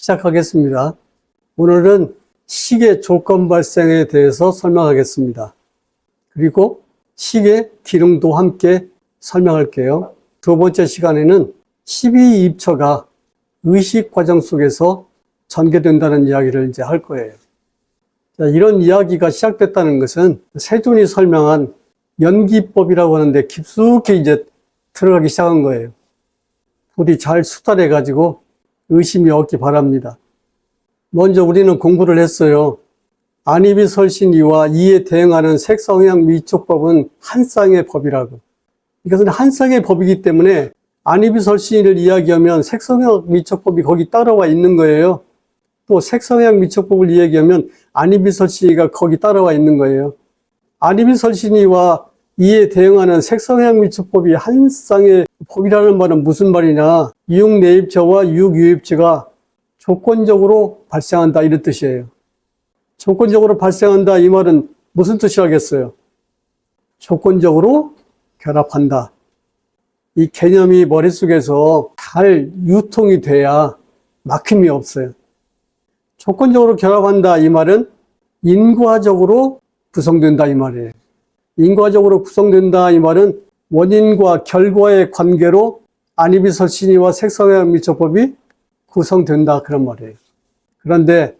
시작하겠습니다. 오늘은 식의 조건 발생에 대해서 설명하겠습니다. 그리고 식의 기능도 함께 설명할게요. 두 번째 시간에는 12입처가 의식 과정 속에서 전개된다는 이야기를 이제 할 거예요. 자, 이런 이야기가 시작됐다는 것은 세존이 설명한 연기법이라고 하는데 깊숙이 이제 들어가기 시작한 거예요. 부디 잘 수달해 가지고 의심이 없기 바랍니다. 먼저 우리는 공부를 했어요. 안이비설신이와 이에 대응하는 색성향 미촉법은 한 쌍의 법이라고. 이것은 한 쌍의 법이기 때문에 안이비설신이를 이야기하면 색성향 미촉법이 거기 따라와 있는 거예요. 또 색성향 미촉법을 이야기하면 안이비설신이가 거기 따라와 있는 거예요. 안이비설신이와 이에 대응하는 색성향 미촉법이 한 쌍의 법이라는 말은 무슨 말이냐? 유익내입처와 유익유입처가 조건적으로 발생한다 이런 뜻이에요. 조건적으로 발생한다 이 말은 무슨 뜻이라겠어요? 조건적으로 결합한다. 이 개념이 머릿속에서 잘 유통이 돼야 막힘이 없어요. 조건적으로 결합한다 이 말은 인과적으로 구성된다 이 말이에요. 인과적으로 구성된다 이 말은 원인과 결과의 관계로 안이비설신이와 색성향 미촉법이 구성된다 그런 말이에요. 그런데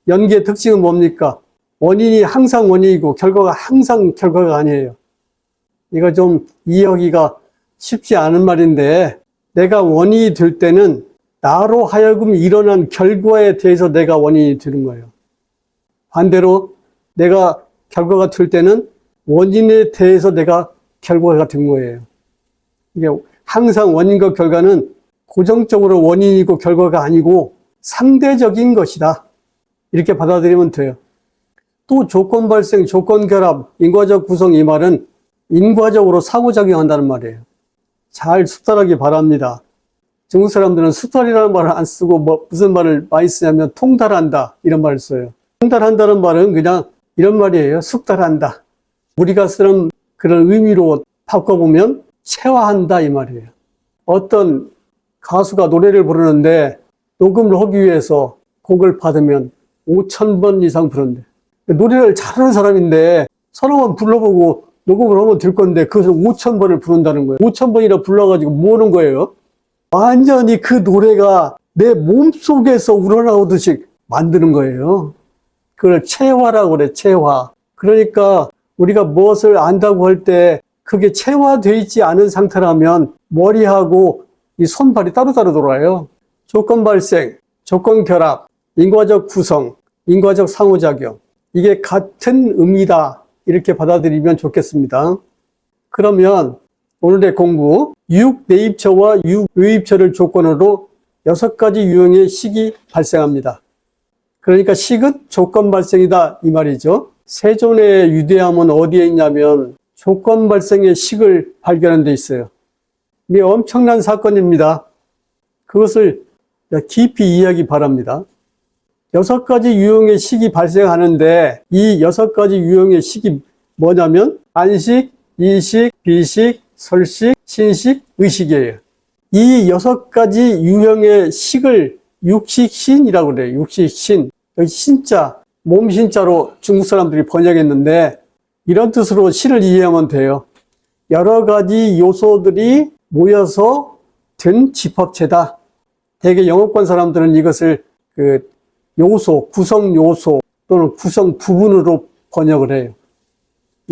연기의 특징은 뭡니까? 원인이 항상 원인이고 결과가 항상 결과가 아니에요. 이거 좀 이해하기가 쉽지 않은 말인데, 내가 원인이 될 때는 나로 하여금 일어난 결과에 대해서 내가 원인이 되는 거예요. 반대로 내가 결과가 될 때는 원인에 대해서 내가 결과가 된 거예요. 이게 항상 원인과 결과는 고정적으로 원인이고 결과가 아니고 상대적인 것이다. 이렇게 받아들이면 돼요. 또 조건 발생, 조건 결합, 인과적 구성 이 말은 인과적으로 상호작용한다는 말이에요. 잘 수달하기 바랍니다. 중국 사람들은 수달이라는 말을 안 쓰고 무슨 말을 많이 쓰냐면 통달한다 이런 말을 써요. 통달한다는 말은 그냥 이런 말이에요. 숙달한다. 우리가 쓰는 그런 의미로 바꿔보면 체화한다 이 말이에요. 어떤 가수가 노래를 부르는데 녹음을 하기 위해서 곡을 받으면 5,000번 이상 부른대. 노래를 잘하는 사람인데 사람만 불러보고 녹음을 하면 될 건데 그것을 5,000번을 부른다는 거예요. 5,000번이나 불러가지고 뭐 하는 거예요? 완전히 그 노래가 내 몸속에서 우러나오듯이 만드는 거예요. 그걸 체화라고 그래, 체화. 그러니까 우리가 무엇을 안다고 할 때 그게 체화되어 있지 않은 상태라면 머리하고 이 손발이 따로따로 돌아요. 조건 발생, 조건 결합, 인과적 구성, 인과적 상호작용. 이게 같은 의미다. 이렇게 받아들이면 좋겠습니다. 그러면 오늘의 공부, 유익내입처와 유익유입처를 조건으로 6가지 유형의 식이 발생합니다. 그러니까 식은 조건 발생이다 이 말이죠. 세존의 유대함은 어디에 있냐면 조건 발생의 식을 발견한 데 있어요. 이게 엄청난 사건입니다. 그것을 깊이 이해하기 바랍니다. 6가지 유형의 식이 발생하는데 이 6가지 유형의 식이 뭐냐면 안식, 이식, 비식, 설식, 신식, 의식이에요. 이 6가지 유형의 식을 육식신이라고 그래요. 육식신. 여기 신자, 몸신자로 중국 사람들이 번역했는데 이런 뜻으로 신을 이해하면 돼요. 여러 가지 요소들이 모여서 된 집합체다. 대개 영어권 사람들은 이것을 요소, 구성 요소 또는 구성 부분으로 번역을 해요.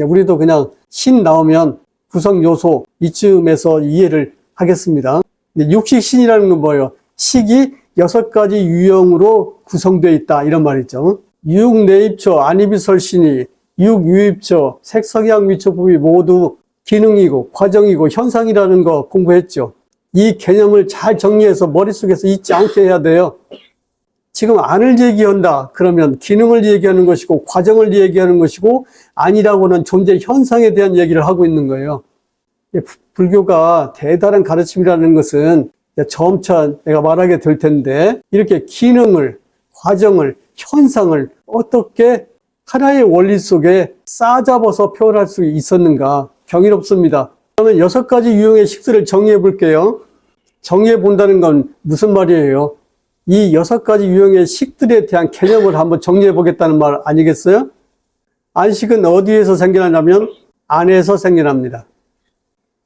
우리도 그냥 신 나오면 구성 요소 이쯤에서 이해를 하겠습니다. 육식신이라는 건 뭐예요? 식이 6가지 유형으로 구성되어 있다 이런 말이죠. 유익내입처, 안이비설신이, 유익유입처, 색성향 미촉법이 모두 기능이고 과정이고 현상이라는 거 공부했죠. 이 개념을 잘 정리해서 머릿속에서 잊지 않게 해야 돼요. 지금 안을 얘기한다 그러면 기능을 얘기하는 것이고 과정을 얘기하는 것이고 아니라고는 존재 현상에 대한 얘기를 하고 있는 거예요. 불교가 대단한 가르침이라는 것은 점차 내가 말하게 될 텐데 이렇게 기능을, 과정을, 현상을 어떻게 하나의 원리 속에 싸잡아서 표현할 수 있었는가 경이롭습니다. 그러면 6가지 유형의 식들을 정리해 볼게요. 정리해 본다는 건 무슨 말이에요? 이 6가지 유형의 식들에 대한 개념을 한번 정리해 보겠다는 말 아니겠어요? 안식은 어디에서 생겨나냐면 안에서 생겨납니다.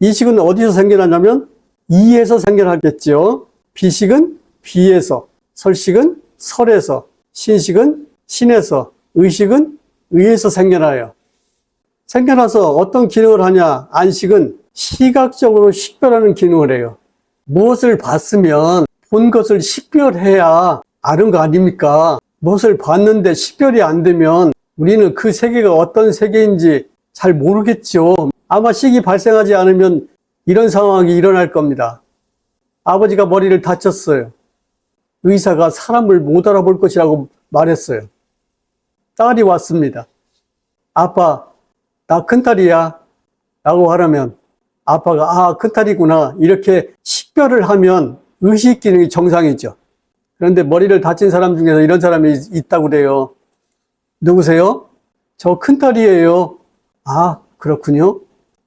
이식은 어디서 생겨나냐면 이에서 생겨나겠죠. 비식은 비에서, 설식은 설에서, 신식은 신에서, 의식은 의에서 생겨나요. 생겨나서 어떤 기능을 하냐? 안식은 시각적으로 식별하는 기능을 해요. 무엇을 봤으면 본 것을 식별해야 아는 거 아닙니까? 무엇을 봤는데 식별이 안 되면 우리는 그 세계가 어떤 세계인지 잘 모르겠죠. 아마 식이 발생하지 않으면 이런 상황이 일어날 겁니다. 아버지가 머리를 다쳤어요. 의사가 사람을 못 알아볼 것이라고 말했어요. 딸이 왔습니다. 아빠, 나 큰딸이야 라고 하라면 아빠가 큰딸이구나 이렇게 식별을 하면 의식 기능이 정상이죠. 그런데 머리를 다친 사람 중에서 이런 사람이 있다고 그래요. 누구세요? 저 큰딸이에요. 그렇군요.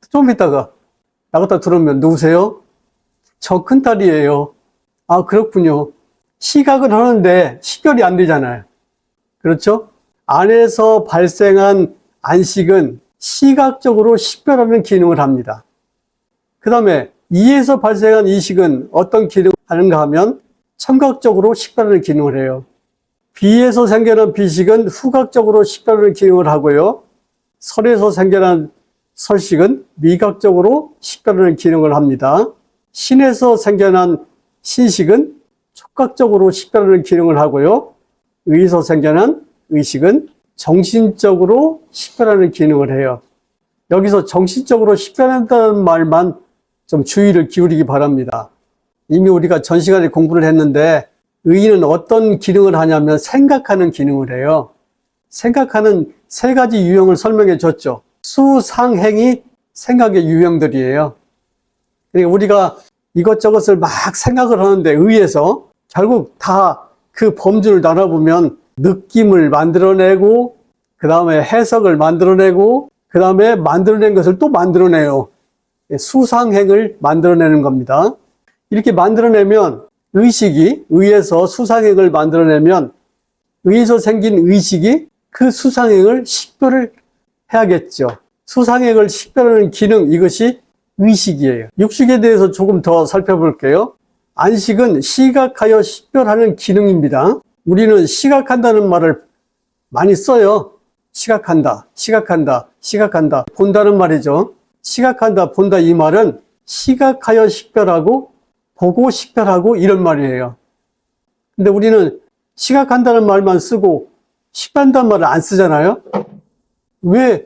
좀 있다가 나갔다 들어오면 누구세요? 저 큰딸이에요. 그렇군요. 시각을 하는데 식별이 안 되잖아요. 그렇죠? 안에서 발생한 안식은 시각적으로 식별하는 기능을 합니다. 그 다음에 이에서 발생한 이식은 어떤 기능을 하는가 하면 청각적으로 식별하는 기능을 해요. 비에서 생겨난 비식은 후각적으로 식별하는 기능을 하고요. 설에서 생겨난 설식은 미각적으로 식별하는 기능을 합니다. 신에서 생겨난 신식은 촉각적으로 식별하는 기능을 하고요. 의에서 생겨난 의식은 정신적으로 식별하는 기능을 해요. 여기서 정신적으로 식별한다는 말만 좀 주의를 기울이기 바랍니다. 이미 우리가 전 시간에 공부를 했는데 의는 어떤 기능을 하냐면 생각하는 기능을 해요. 생각하는 3가지 유형을 설명해 줬죠. 수상행이 생각의 유형들이에요. 그러니까 우리가 이것저것을 막 생각을 하는데 의에서 결국 다 그 범주를 나눠보면 느낌을 만들어내고 그 다음에 해석을 만들어내고 그 다음에 만들어낸 것을 또 만들어내요. 수상행을 만들어내는 겁니다. 이렇게 만들어내면 의식이 의에서 수상행을 만들어내면 의에서 생긴 의식이 그 수상행을 식별을 해야겠죠. 수상행을 식별하는 기능, 이것이 의식이에요. 육식에 대해서 조금 더 살펴볼게요. 안식은 시각하여 식별하는 기능입니다. 우리는 시각한다는 말을 많이 써요. 시각한다, 시각한다, 시각한다. 본다는 말이죠. 시각한다, 본다 이 말은 시각하여 식별하고 보고 식별하고 이런 말이에요. 근데 우리는 시각한다는 말만 쓰고 식별한다는 말을 안 쓰잖아요. 왜,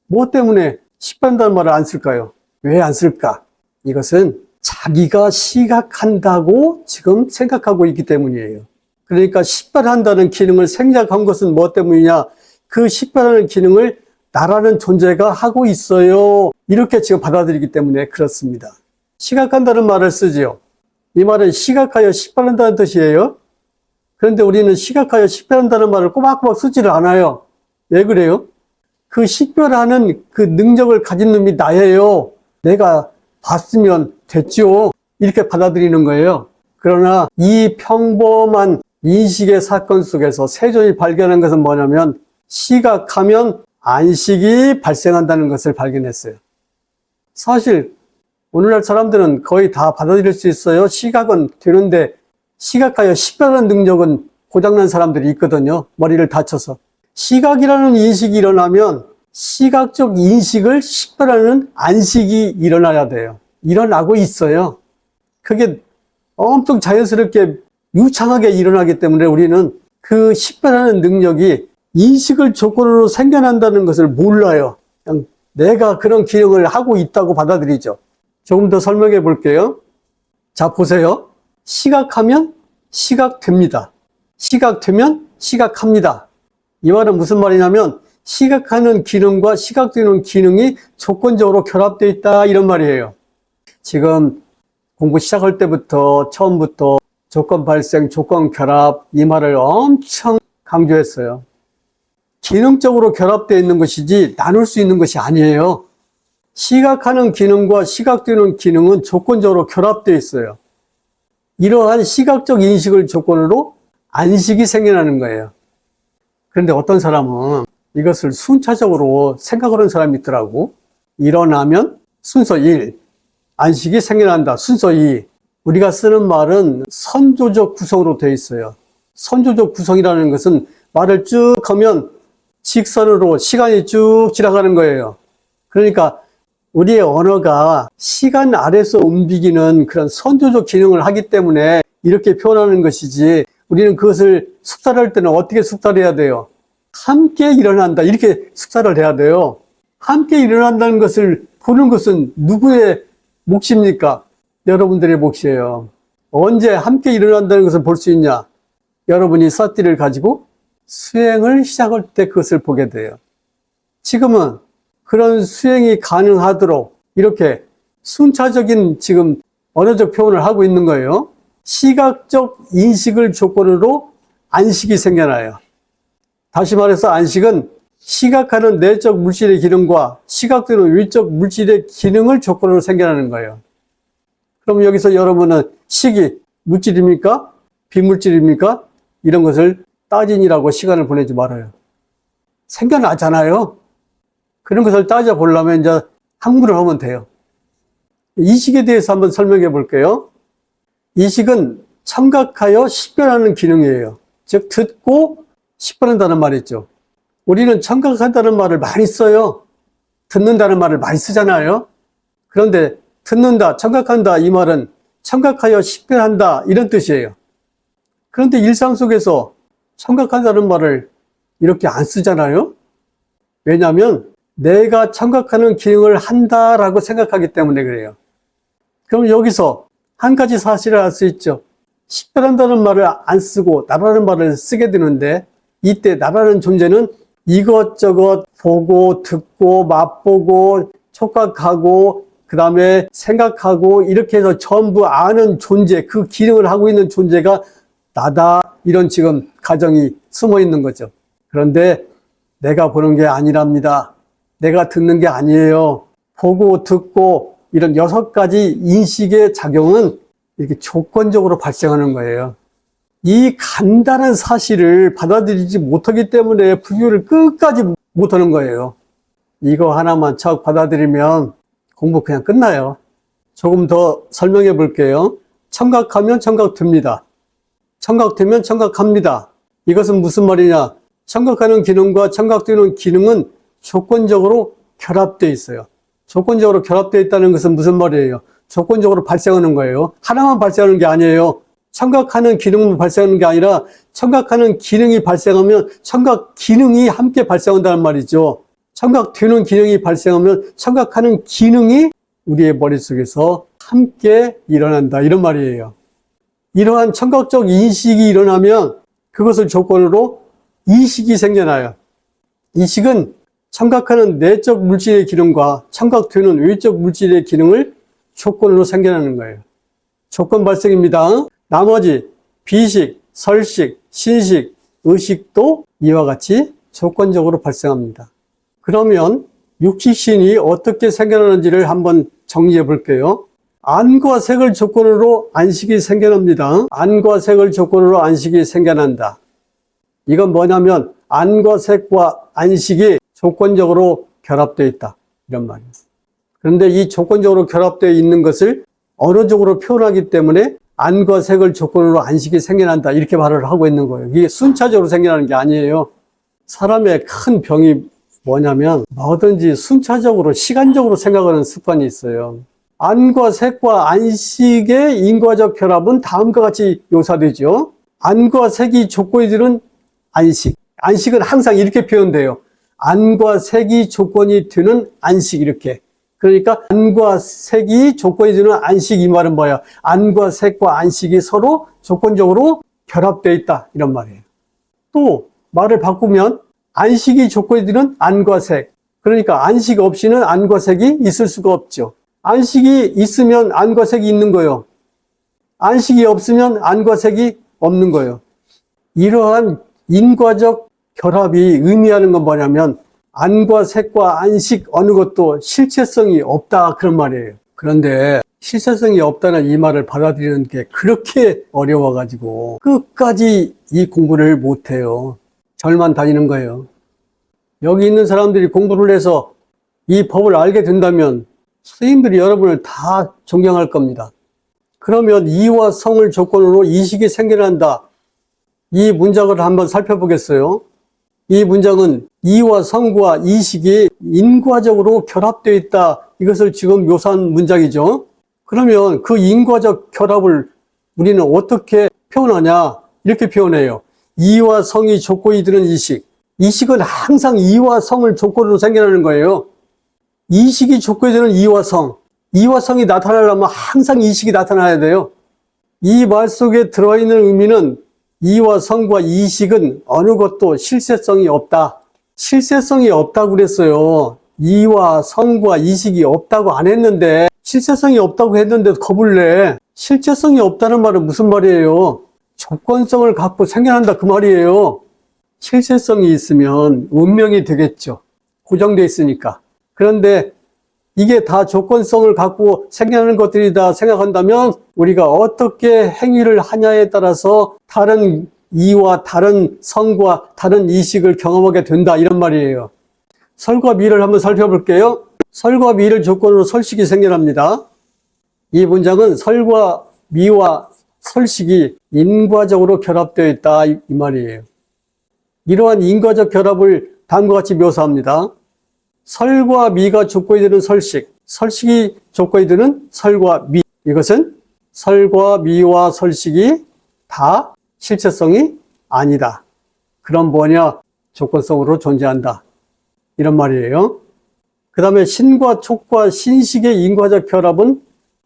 뭐 때문에 식별한다는 말을 안 쓸까요? 왜 안 쓸까? 이것은 자기가 시각한다고 지금 생각하고 있기 때문이에요. 그러니까 식별한다는 기능을 생략한 것은 뭐 때문이냐? 그 식별하는 기능을 나라는 존재가 하고 있어요. 이렇게 지금 받아들이기 때문에 그렇습니다. 시각한다는 말을 쓰지요. 이 말은 시각하여 식별한다는 뜻이에요. 그런데 우리는 시각하여 식별한다는 말을 꼬박꼬박 쓰지를 않아요. 왜 그래요? 그 식별하는 그 능력을 가진 놈이 나예요. 내가 봤으면 됐죠. 이렇게 받아들이는 거예요. 그러나 이 평범한 인식의 사건 속에서 세존이 발견한 것은 뭐냐면 시각하면 안식이 발생한다는 것을 발견했어요. 사실 오늘날 사람들은 거의 다 받아들일 수 있어요. 시각은 되는데 시각하여 식별하는 능력은 고장난 사람들이 있거든요. 머리를 다쳐서. 시각이라는 인식이 일어나면 시각적 인식을 식별하는 안식이 일어나야 돼요. 일어나고 있어요. 그게 엄청 자연스럽게 유창하게 일어나기 때문에 우리는 그 식별하는 능력이 인식을 조건으로 생겨난다는 것을 몰라요. 그냥 내가 그런 기능을 하고 있다고 받아들이죠. 조금 더 설명해 볼게요. 자, 보세요. 시각하면 시각됩니다. 시각되면 시각합니다. 이 말은 무슨 말이냐면 시각하는 기능과 시각되는 기능이 조건적으로 결합되어 있다 이런 말이에요. 지금 공부 시작할 때부터 처음부터 조건 발생, 조건 결합 이 말을 엄청 강조했어요. 기능적으로 결합되어 있는 것이지 나눌 수 있는 것이 아니에요. 시각하는 기능과 시각되는 기능은 조건적으로 결합되어 있어요. 이러한 시각적 인식을 조건으로 안식이 생겨나는 거예요. 그런데 어떤 사람은 이것을 순차적으로 생각하는 사람이 있더라고. 일어나면 순서 1, 안식이 생겨난다. 순서 2. 우리가 쓰는 말은 선조적 구성으로 되어 있어요. 선조적 구성이라는 것은 말을 쭉 하면 직선으로 시간이 쭉 지나가는 거예요. 그러니까 우리의 언어가 시간 아래서 움직이는 그런 선조적 기능을 하기 때문에 이렇게 표현하는 것이지, 우리는 그것을 숙달할 때는 어떻게 숙달해야 돼요? 함께 일어난다, 이렇게 숙달을 해야 돼요. 함께 일어난다는 것을 보는 것은 누구의 몫입니까? 여러분들의 몫이에요. 언제 함께 일어난다는 것을 볼 수 있냐? 여러분이 쌀띠를 가지고 수행을 시작할 때 그것을 보게 돼요. 지금은 그런 수행이 가능하도록 이렇게 순차적인 지금 언어적 표현을 하고 있는 거예요. 시각적 인식을 조건으로 안식이 생겨나요. 다시 말해서 안식은 시각하는 내적 물질의 기능과 시각되는 외적 물질의 기능을 조건으로 생겨나는 거예요. 그럼 여기서 여러분은 식이 물질입니까? 비물질입니까? 이런 것을 따지느라고 시간을 보내지 말아요. 생겨나잖아요. 그런 것을 따져보려면 이제 학문을 하면 돼요. 이식에 대해서 한번 설명해 볼게요. 이식은 청각하여 식별하는 기능이에요. 즉 듣고 식별한다는 말이 있죠. 우리는 청각한다는 말을 많이 써요. 듣는다는 말을 많이 쓰잖아요. 그런데 듣는다, 청각한다 이 말은 청각하여 식별한다 이런 뜻이에요. 그런데 일상 속에서 청각한다는 말을 이렇게 안 쓰잖아요. 왜냐하면 내가 청각하는 기능을 한다라고 생각하기 때문에 그래요. 그럼 여기서 한 가지 사실을 알 수 있죠. 식별한다는 말을 안 쓰고 나라는 말을 쓰게 되는데, 이때 나라는 존재는 이것저것 보고 듣고 맛보고 촉각하고 그 다음에 생각하고 이렇게 해서 전부 아는 존재, 그 기능을 하고 있는 존재가 나다, 이런 지금 가정이 숨어 있는 거죠. 그런데 내가 보는 게 아니랍니다. 내가 듣는 게 아니에요. 보고 듣고 이런 6가지 인식의 작용은 이렇게 조건적으로 발생하는 거예요. 이 간단한 사실을 받아들이지 못하기 때문에 불교를 끝까지 못하는 거예요. 이거 하나만 척 받아들이면 공부 그냥 끝나요. 조금 더 설명해 볼게요. 청각하면 청각됩니다. 청각되면 청각합니다. 이것은 무슨 말이냐? 청각하는 기능과 청각되는 기능은 조건적으로 결합되어 있어요. 조건적으로 결합되어 있다는 것은 무슨 말이에요? 조건적으로 발생하는 거예요. 하나만 발생하는 게 아니에요. 청각하는 기능만 발생하는 게 아니라 청각하는 기능이 발생하면 청각 기능이 함께 발생한다는 말이죠. 청각되는 기능이 발생하면 청각하는 기능이 우리의 머릿속에서 함께 일어난다, 이런 말이에요. 이러한 청각적 인식이 일어나면 그것을 조건으로 이식이 생겨나요. 이식은 청각하는 내적 물질의 기능과 청각되는 외적 물질의 기능을 조건으로 생겨나는 거예요. 조건 발생입니다. 나머지 비식, 설식, 신식, 의식도 이와 같이 조건적으로 발생합니다. 그러면 육식신이 어떻게 생겨나는지를 한번 정리해 볼게요. 안과 색을 조건으로 안식이 생겨납니다. 안과 색을 조건으로 안식이 생겨난다. 이건 뭐냐면 안과 색과 안식이 조건적으로 결합되어 있다, 이런 말이에요. 그런데 이 조건적으로 결합되어 있는 것을 언어적으로 표현하기 때문에 안과 색을 조건으로 안식이 생겨난다, 이렇게 말을 하고 있는 거예요. 이게 순차적으로 생겨나는 게 아니에요. 사람의 큰 병이 뭐냐면 뭐든지 순차적으로 시간적으로 생각하는 습관이 있어요. 안과 색과 안식의 인과적 결합은 다음과 같이 묘사되죠. 안과 색이 조건이 되는 안식. 안식은 항상 이렇게 표현돼요. 안과 색이 조건이 되는 안식, 이렇게. 그러니까 안과 색이 조건이 되는 안식, 이 말은 뭐야? 안과 색과 안식이 서로 조건적으로 결합되어 있다, 이런 말이에요. 또 말을 바꾸면 안식이 조건이 되는 안과 색. 그러니까 안식 없이는 안과 색이 있을 수가 없죠. 안식이 있으면 안과 색이 있는 거예요. 안식이 없으면 안과 색이 없는 거예요. 이러한 인과적 결합이 의미하는 건 뭐냐면 안과 색과 안식 어느 것도 실체성이 없다, 그런 말이에요. 그런데 실체성이 없다는 이 말을 받아들이는 게 그렇게 어려워가지고 끝까지 이 공부를 못해요. 절만 다니는 거예요. 여기 있는 사람들이 공부를 해서 이 법을 알게 된다면 선생님들이 여러분을 다 존경할 겁니다. 그러면 이와 성을 조건으로 이식이 생겨난다. 이 문장을 한번 살펴보겠어요. 이 문장은 이와 성과 이식이 인과적으로 결합되어 있다. 이것을 지금 묘사한 문장이죠. 그러면 그 인과적 결합을 우리는 어떻게 표현하냐? 이렇게 표현해요. 이와 성이 조건이 되는 이식. 이식은 항상 이와 성을 조건으로 생겨나는 거예요. 이식이 조건이 되는 이와 성. 이와 성이 나타나려면 항상 이식이 나타나야 돼요. 이 말 속에 들어있는 의미는 이와 성과 이식은 어느 것도 실체성이 없다. 실체성이 없다고 그랬어요. 이와 성과 이식이 없다고 안 했는데, 실체성이 없다고 했는데 겁을 내. 실체성이 없다는 말은 무슨 말이에요? 조건성을 갖고 생겨난다 그 말이에요. 실체성이 있으면 운명이 되겠죠. 고정되어 있으니까. 그런데 이게 다 조건성을 갖고 생겨나는 것들이다 생각한다면 우리가 어떻게 행위를 하냐에 따라서 다른 이와 다른 성과 다른 이식을 경험하게 된다 이런 말이에요. 설과 미를 한번 살펴볼게요. 설과 미를 조건으로 설식이 생겨납니다. 이 문장은 설과 미와 설식이 인과적으로 결합되어 있다 이 말이에요. 이러한 인과적 결합을 다음과 같이 묘사합니다. 설과 미가 조건이 되는 설식, 설식이 조건이 되는 설과 미. 이것은 설과 미와 설식이 다 실체성이 아니다. 그럼 뭐냐? 조건성으로 존재한다. 이런 말이에요. 그 다음에 신과 촉과 신식의 인과적 결합은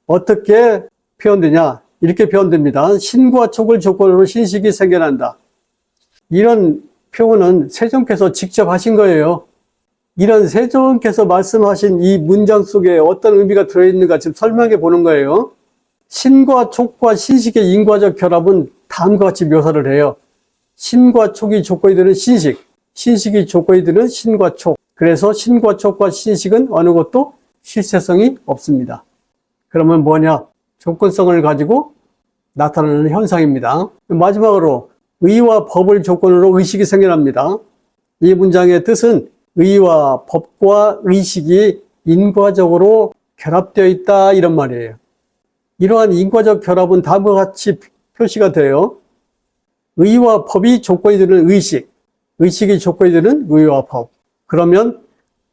어떻게 표현되냐? 이렇게 표현됩니다. 신과 촉을 조건으로 신식이 생겨난다. 이런 표현은 세종께서 직접 하신 거예요. 이런 세종께서 말씀하신 이 문장 속에 어떤 의미가 들어있는가 지금 설명해 보는 거예요. 신과 촉과 신식의 인과적 결합은 다음과 같이 묘사를 해요. 신과 촉이 조건이 되는 신식, 신식이 조건이 되는 신과 촉. 그래서 신과 촉과 신식은 어느 것도 실체성이 없습니다. 그러면 뭐냐? 조건성을 가지고 나타나는 현상입니다. 마지막으로 의와 법을 조건으로 의식이 생겨납니다. 이 문장의 뜻은 의와 법과 의식이 인과적으로 결합되어 있다 이런 말이에요. 이러한 인과적 결합은 다음과 같이 표시가 돼요. 의와 법이 조건이 되는 의식, 의식이 조건이 되는 의와 법. 그러면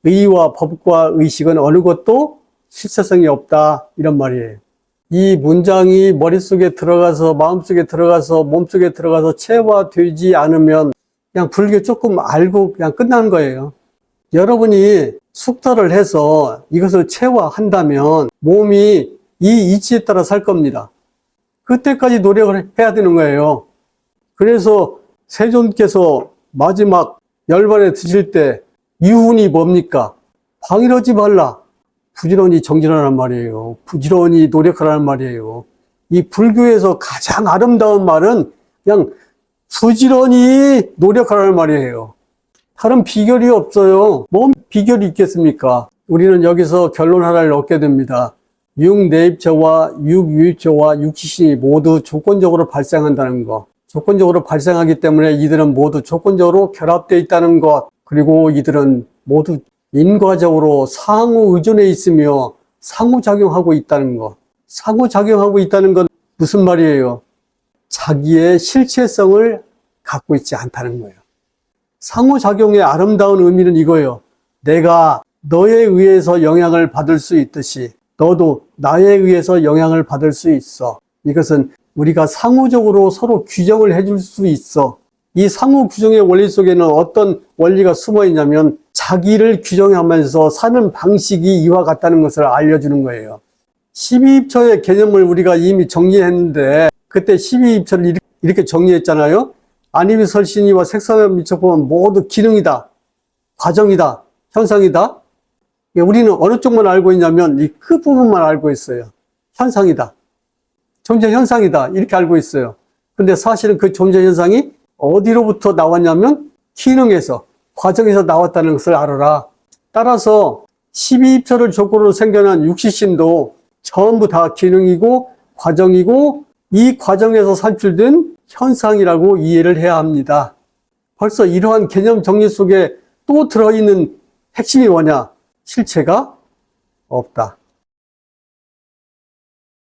의와 법과 의식은 어느 것도 실체성이 없다 이런 말이에요. 이 문장이 머릿속에 들어가서 마음속에 들어가서 몸속에 들어가서 체화되지 않으면 그냥 불교 조금 알고 그냥 끝나는 거예요. 여러분이 숙달을 해서 이것을 체화한다면 몸이 이 이치에 따라 살 겁니다. 그때까지 노력을 해야 되는 거예요. 그래서 세존께서 마지막 열반에 드실 때 유훈이 뭡니까? 방일하지 말라. 부지런히 정진하란 말이에요. 부지런히 노력하라는 말이에요. 이 불교에서 가장 아름다운 말은 그냥 부지런히 노력하라는 말이에요. 다른 비결이 없어요. 뭔 비결이 있겠습니까? 우리는 여기서 결론 하나를 얻게 됩니다. 육내입체와 육유입체와 육시신이 모두 조건적으로 발생한다는 것. 조건적으로 발생하기 때문에 이들은 모두 조건적으로 결합되어 있다는 것. 그리고 이들은 모두 인과적으로 상호 의존해 있으며 상호작용하고 있다는 것. 상호작용하고 있다는 건 무슨 말이에요? 자기의 실체성을 갖고 있지 않다는 거예요. 상호작용의 아름다운 의미는 이거예요. 내가 너에 의해서 영향을 받을 수 있듯이 너도 나에 의해서 영향을 받을 수 있어. 이것은 우리가 상호적으로 서로 규정을 해줄 수 있어. 이 상호 규정의 원리 속에는 어떤 원리가 숨어 있냐면 자기를 규정하면서 사는 방식이 이와 같다는 것을 알려주는 거예요. 12입처의 개념을 우리가 이미 정리했는데 그때 12입처를 이렇게 정리했잖아요. 안입이 설신이와 색상에 미쳐보면 모두 기능이다, 과정이다, 현상이다. 우리는 어느 쪽만 알고 있냐면 이 끝부분만 알고 있어요. 현상이다, 존재 현상이다 이렇게 알고 있어요. 근데 사실은 그 존재 현상이 어디로부터 나왔냐면 기능에서, 과정에서 나왔다는 것을 알아라. 따라서 12입처를 조건으로 생겨난 육시신도 전부 다 기능이고 과정이고 이 과정에서 산출된 현상이라고 이해를 해야 합니다. 벌써 이러한 개념 정리 속에 또 들어있는 핵심이 뭐냐? 실체가 없다.